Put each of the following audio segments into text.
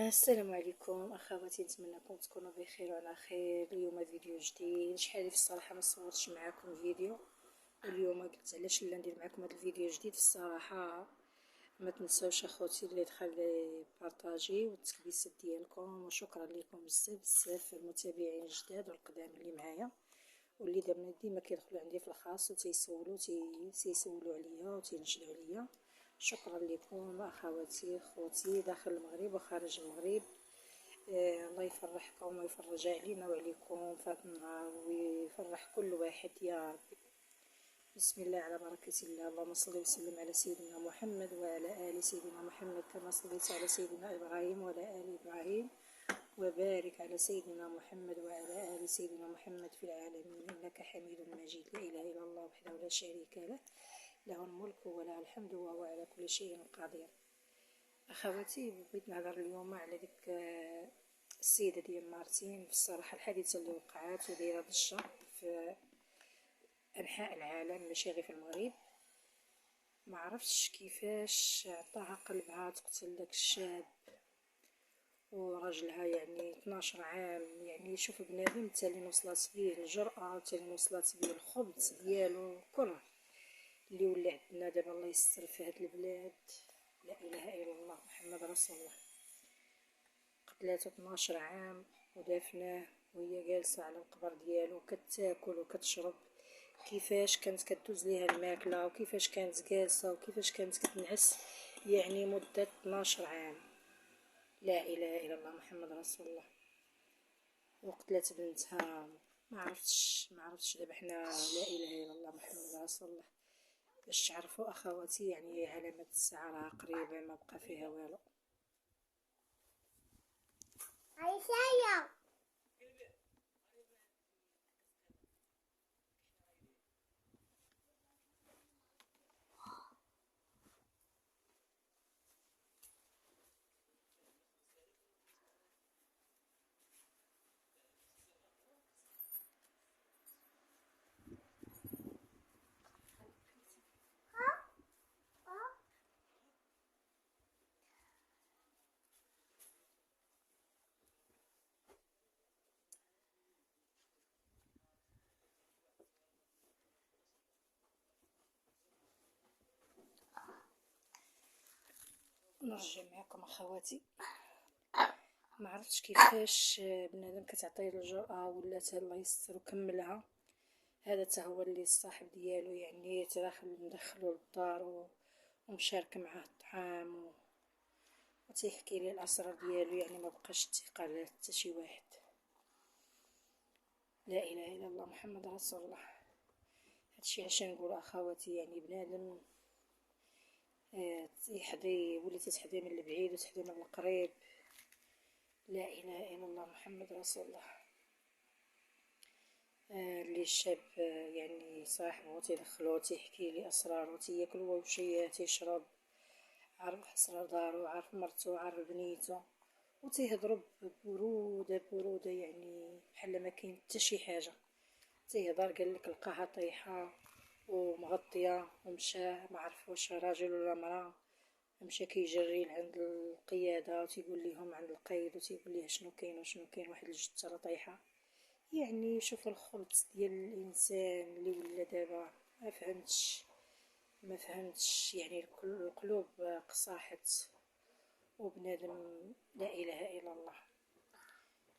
السلام عليكم اخواتي، نتمنىكم تكونوا بخير وعلى خير. اليوم فيديو جديد. شحال في الصراحه ما صورتش معكم فيديو، واليوم قلت علاش لا ندير معكم هذا الفيديو جديد. الصراحه ما تنساوش اخوتي اللي دخل بارطاجي والتكبيسات ديالكم، وشكرا لكم بزاف بزاف المتابعين الجداد والقدام اللي معايا واللي ديما كيدخلوا عندي في الخاص وتيسولوا عليا وتينشدوا عليا. شكرا لكم اخواتي خوتي داخل المغرب وخارج المغرب. الله يفرحكم ويفرج علينا وعليكم في هذا النهار ويفرح كل واحد يا ربي. بسم الله على بركة الله. اللهم صل وسلم على سيدنا محمد وعلى آل سيدنا محمد كما صليت على سيدنا إبراهيم وعلى آل إبراهيم، وبارك على سيدنا محمد وعلى آل سيدنا محمد في العالمين إنك حميد مجيد. لا إله إلا الله وحده لا شريك له، له الملك وله الحمد وهو على كل شيء قدير. اخواتي بغيت نهضر اليوم على ديك السيده ديال مارتين. في الصراحه الحادثه اللي وقعات ودايره ضجه في انحاء العالم ماشي غير في المغرب. ما عرفتش كيفاش عطاها قلبها تقتل داك الشاب وراجلها، يعني 12 عام. يعني شوف بنادم حتى اللي وصلت به الجرأه، حتى اللي وصلت به الخبث ديالو كره اللي ولا عندنا دابا. الله يستر في هاد البلاد. لا اله الا الله محمد رسول الله. قتلاتو 12 عام ودافناه وهي جالسه على القبر ديالو كتاكل وكتشرب. كيفاش كانت كدوز ليها الماكله وكيفاش كانت جالسه وكيفاش كانت كتنعس، يعني مده 12 عام. لا اله الا الله محمد رسول الله. وقتلت بنتها. ما عرفتش دابا حنا لا اله الا الله محمد رسول الله. باش تعرفوا اخواتي يعني علامات الساعه راه قريبه، ما بقى فيها والو. نرجع معكم اخواتي. ما عرفتش كيفاش بنادم كتعطيه الجرأة ولات الله يستر وكملها. هذا تا هو اللي الصاحب ديالو يعني مدخلو للدار ومشارك معاه الطعام وتيحكي ليه الاسرار ديالو. يعني ما بقاش الثقه على حتى شي واحد. لا اله الا الله محمد رسول الله. هادشي علاش نقول اخواتي يعني بنادم تيحظي ولا تتحظي من البعيد وتحظي من القريب. لا اله الا الله محمد رسول الله. اللي الشاب يعني صاحبه تيدخلو تيحكي لي اسرارو، تياكل هو وشيه، تيشرب، عارف اسرار دارو، عارف مرتو، عارف بنيتو، وتيهضروا ببروده يعني بحال ما كاين حتى شي حاجه. تيهضر قالك لقاها طايحه ومغطيه ومشى ما عرف واش راجل ولا مراه. مشى كيجري لعند القياده وتيقول لهم عند القيد وتيقول ليه شنو كاين وشنو كاين. واحد الجثه راه طايحه. يعني شوف الخبث ديال الانسان اللي ولا دابا. ما فهمتش يعني القلوب قصاحت وبنادم لا اله الا الله.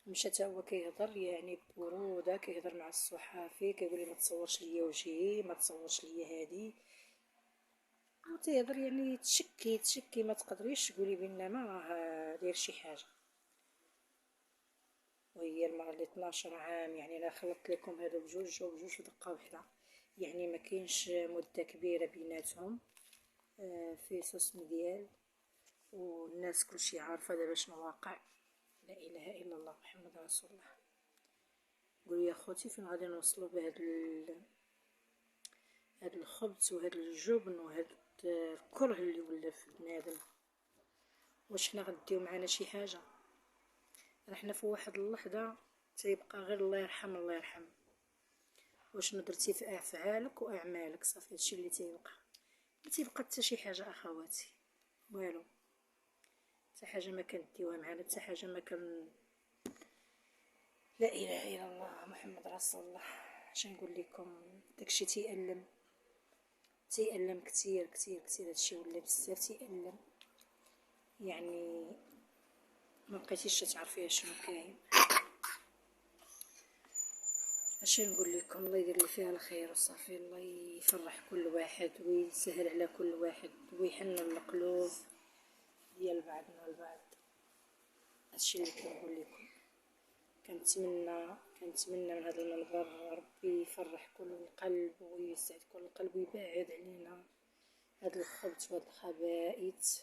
مشى تا هو كيهضر يعني ببروده، كيهضر مع الصحافي كيقول لي ما تصورش ليا وجهي، ما تصورش ليا هادي، وتيهضر يعني تشكي ما تقدريش تقولي بان ما راه داير شي حاجه. وهي المراه اللي 12 عام، يعني انا خلطت لكم هادو بجوج في دقه واحده. يعني ما كاينش مده كبيره بيناتهم في سوس مديال، والناس كلشي عارفه دابا شنو واقع. لا اله الا الله محمد رسول الله. قولي يا خوتي فين غادي نوصلوا بهاد هاد الخبث وهاد الجبن وهاد الكره اللي ولا في بنادم؟ واش حنا غنديو معنا شي حاجه؟ حنا في واحد اللحظه تيبقى غير الله يرحم الله يرحم. واش درتي في افعالك واعمالك صافي هادشي اللي تيبقى. ما تيبقى حتى شي حاجه اخواتي، والو. حتى حاجه ما كنديوها معنا، حتى حاجه ما لا اله الا الله محمد رسول الله. اش نقول لكم، داكشي تيألم كتير كتير كتير، هادشي ولا بزاف تيألم، يعني ما بقيتيش تعرفي شنو كاين. اش نقول لكم، الله يدير لي فيها الخير وصافي، الله يفرح كل واحد ويسهل على كل واحد ويحنن القلوب ديال بعضنا البعض. هادشي اللي كنقول لكم. كنتمنى من هذا المنبر ربي يفرح كل قلب ويسعد كل قلب ويبعد علينا هاد الخبث وهاد الخبائث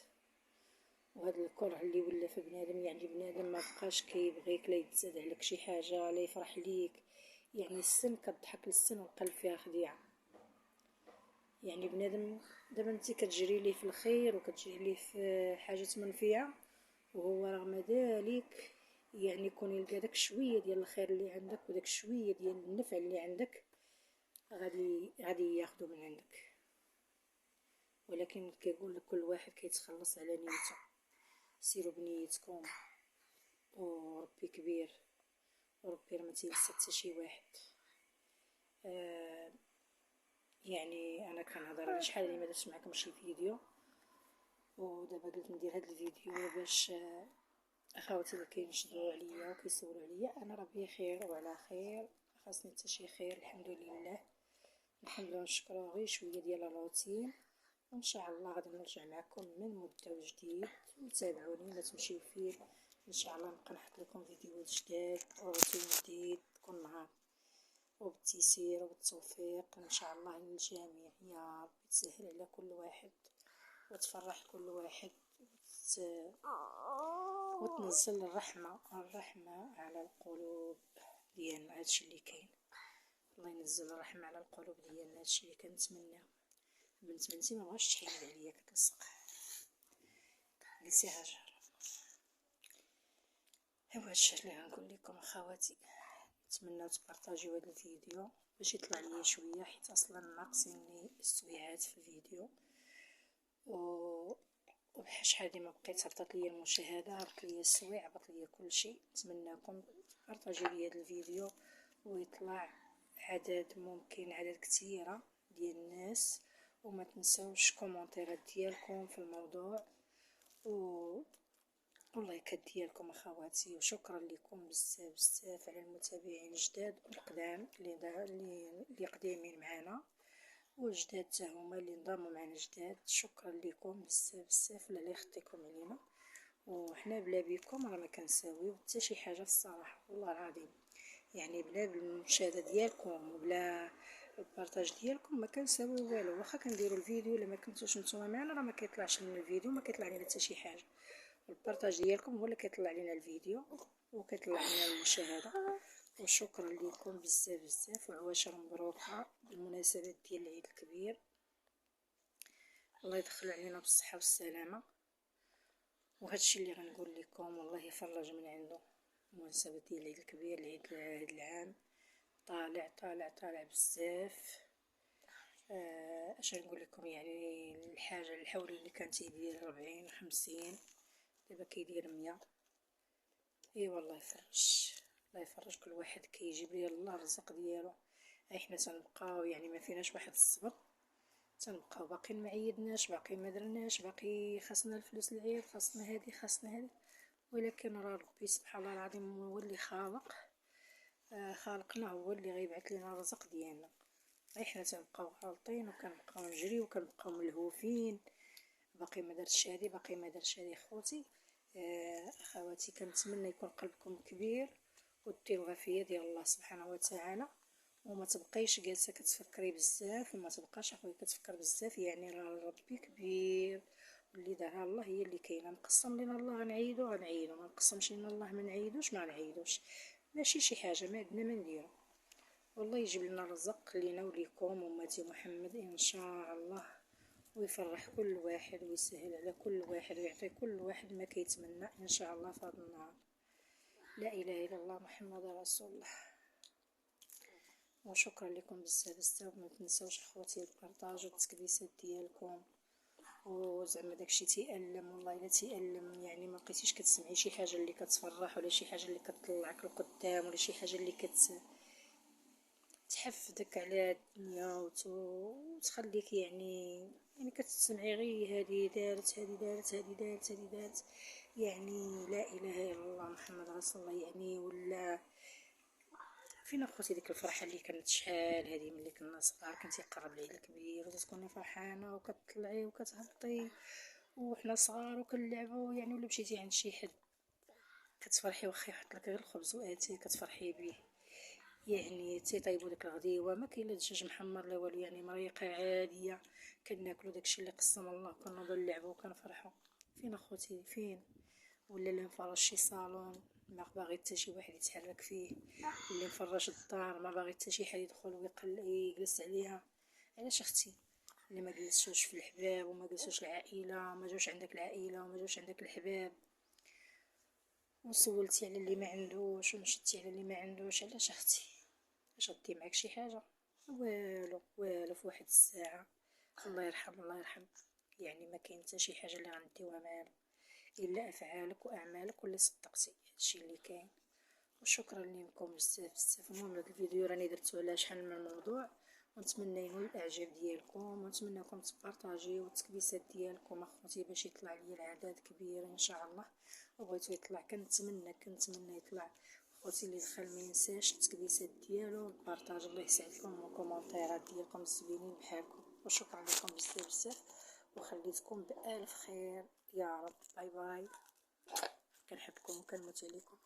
وهذا الكره اللي ولا في بنادم. يعني بنادم ما بقاش كيبغيك، لا يتزاد عليك شي حاجه، لا يفرح ليك. يعني السن كتضحك للسن والقلب فيها خديعه. يعني بنادم دابا انت كتجري ليه في الخير وكتجري ليه في حاجات منفعه، وهو رغم ذلك يعني يكون يلقى داك شويه ديال الخير اللي عندك وداك شويه ديال النفع اللي عندك غادي ياخذو من عندك. ولكن كيقول لك كل واحد كيتخلص على نيته. سيروا بنيتكم وربي كبير، وربي ما تينسى حتى شي واحد. يعني انا كنهضر شحال اللي ما درتش معكم شي فيديو، ودابا قلت ندير هذا الفيديو باش اخواتي اللي كينشدوا عليا وكيسولوا عليا انا راه بخير وعلى خير، خاصني حتى شي خير الحمد لله. الحمد لله نشكرو، غير شويه ديال الروتين وان شاء الله غادي نرجع معكم من مده جديد. وتابعوني ما تمشيو فيه، ان شاء الله نبقى نحط لكم فيديوهات جداد وروتين جديد كل نهار، وبالتيسير وبالتوفيق ان شاء الله للجميع. يا رب تسهل على كل واحد وتفرح كل واحد وتنزل الرحمه على القلوب ديالنا. هادشي اللي كاين، الله ينزل الرحمه على القلوب ديالنا، هادشي اللي كنتمناه. بنت بنتي ما بغاش تحيد عليا كتلصق، قلتي هاجر. ايوا هادشي اللي غنقول لكم اخواتي. نتمنى تبارطاجيو هذا الفيديو باش يطلع ليا شويه، حيت اصلا ناقصيني السويعات في الفيديو وشحال ديما بقيت هبطت ليا المشاهده، هبط ليا السويع، هبط ليا كلشي. نتمنىكم تبارطاجيو ليا هذا الفيديو ويطلع ممكن عدد كثيره ديال الناس، وما تنسوش كومونتيرات ديالكم في الموضوع واللايكات ديالكم اخواتي. وشكرا لكم بزاف بزاف على المتابعين الجداد والقدام اللي قديمين معنا، والجداد حتى هما اللي انضموا معنا جداد. شكرا لكم بزاف بزاف، لا يخطيكم علينا، وحنا بلا بكم راه ما كنساويو حتى شي حاجه الصراحه والله العظيم. يعني بلا المشاهده ديالكم وبلا البارطاج ديالكم ما كنساويو والو. واخا كنديروا الفيديو الا ما كنتوش نتوما معنا راه ما كيطلعش لنا الفيديو، ما كيطلع لنا حتى شي حاجه. البارطاج ديالكم هو اللي كيطلع لنا الفيديو وكيطلع لنا المشاهده. وشكرا لكم بزاف بزاف، وعواشر مبروكه بالمناسبه ديال العيد الكبير. الله يدخل علينا بالصحه والسلامه. وهادشي اللي غنقول لكم، والله يفرج من عنده. المناسبه ديال العيد الكبير، العيد هاد العام طالع طالع طالع بزاف. اش نقول لكم، يعني الحاجه الحول اللي كان تيدير 40 50 دابا كيدير 100. اي والله يفرج، الله يفرج كل واحد كيجيب ليه الله الرزق ديالو. حنا تنبقاو يعني ما فيناش واحد الصبر، تنبقاو باقيين ما عيدناش، باقي ما درناش، باقي خاصنا الفلوس العيد، خاصنا هادي خاصنا هادي. ولكن راه ربي سبحان الله العظيم هو اللي خالقنا، هو اللي غيبعث لنا الرزق ديالنا. حنا تنبقاو غالطين وكنبقاو نجري وكنبقاو ملهوفين، باقي ما درتش هادي باقي ما درتش هادي. خوتي اخواتي، كنتمنى يكون قلبكم كبير وديروها في يد الله سبحانه وتعالى، وما تبقيش جالسه كتفكري بزاف، وما تبقاش اخويا كتفكر بزاف. يعني راه ربي كبير واللي دارها الله هي اللي كاينه. نقسم لنا الله غنعيدو ما نقسمش لنا الله ما نعيدوش ما نعيدوش. ماشي شي حاجه ما عندنا ما نديرو، والله يجيب لنا الرزق لينا وليكم امتي محمد ان شاء الله، ويفرح كل واحد ويسهل على كل واحد ويعطي كل واحد ما كيتمنى ان شاء الله في هذا النهار. لا اله الا الله محمد رسول الله. وشكرا لكم بزاف بزاف. ما تنساوش اخواتي البارطاج والتكبيسات ديالكم وزعما داكشي تيألم، والله الا تيألم. يعني ما بقيتيش كتسمعي شي حاجه اللي كتفرح، ولا شي حاجه اللي كتطلعك لقدام، ولا شي حاجه اللي تحفدك على الدنيا وتخليك يعني كتسمعي غير هادي دارت هادي دارت هادي دارت هادي دارت. يعني لا اله الا الله محمد رسول الله. يعني ولا فين اخوتي ديك الفرحه اللي كانت شحال هادي ملي كنا صغار، كنتي قرب العيد الكبير وتكوني فرحانه وكتطلعي وكتهبطي وحنا صغار وكنلعبوا. يعني ولا مشيتي عند شي حد كتفرحي واخا يحط لك غير الخبز واتاي كتفرحي بيه. يعني تيطيبوا ديك الغديوه، ما كاين لا دجاج محمر لا والو، يعني مريقه عاديه كناكلوا داكشي اللي قسم الله، كنوضوا نلعبوا وكنفرحوا. فين اخوتي فين؟ ولا اللي نفرش شي صالون ما باغي حتى شي واحد يتحرك فيه، اللي نفرش الدار ما باغي حتى شي حد يدخل يجلس عليها. علاش اختي؟ اللي ما جلسوش في الحباب وما جلسوش العائله، ما جوش عندك العائله وما جوش عندك الحباب، وسولتي على اللي ما عندوش ومشيتي على اللي ما عندوش. علاش اختي؟ اش غدي معاك شي حاجه؟ والو والو في واحد الساعه. الله يرحم الله يرحم. يعني ما كاين حتى شي حاجه اللي غنديوها معانا الا افعالك واعمالك واللي صدقتي، هادشي اللي كاين. وشكرا لكم بزاف بزاف. المهم هاد الفيديو راني درتو على شحال من موضوع، ونتمنى ينول الاعجاب ديالكم، ونتمنىكم تبارطاجيو التكبيسات ديالكم اخوتي باش يطلع ليا العدد كبير ان شاء الله. وبغيتو يطلع كنتمنى يطلع اخوتي اللي دخل ما ينساش التكبيسات ديالو البارطاج. الله يسعدكم وكومونتيرات ديالكم الزوينين بحالكم. وشكرا لكم بزاف بزاف، وخليتكم بالف خير يا رب. باي باي. كنحبكم وكنموت عليكم.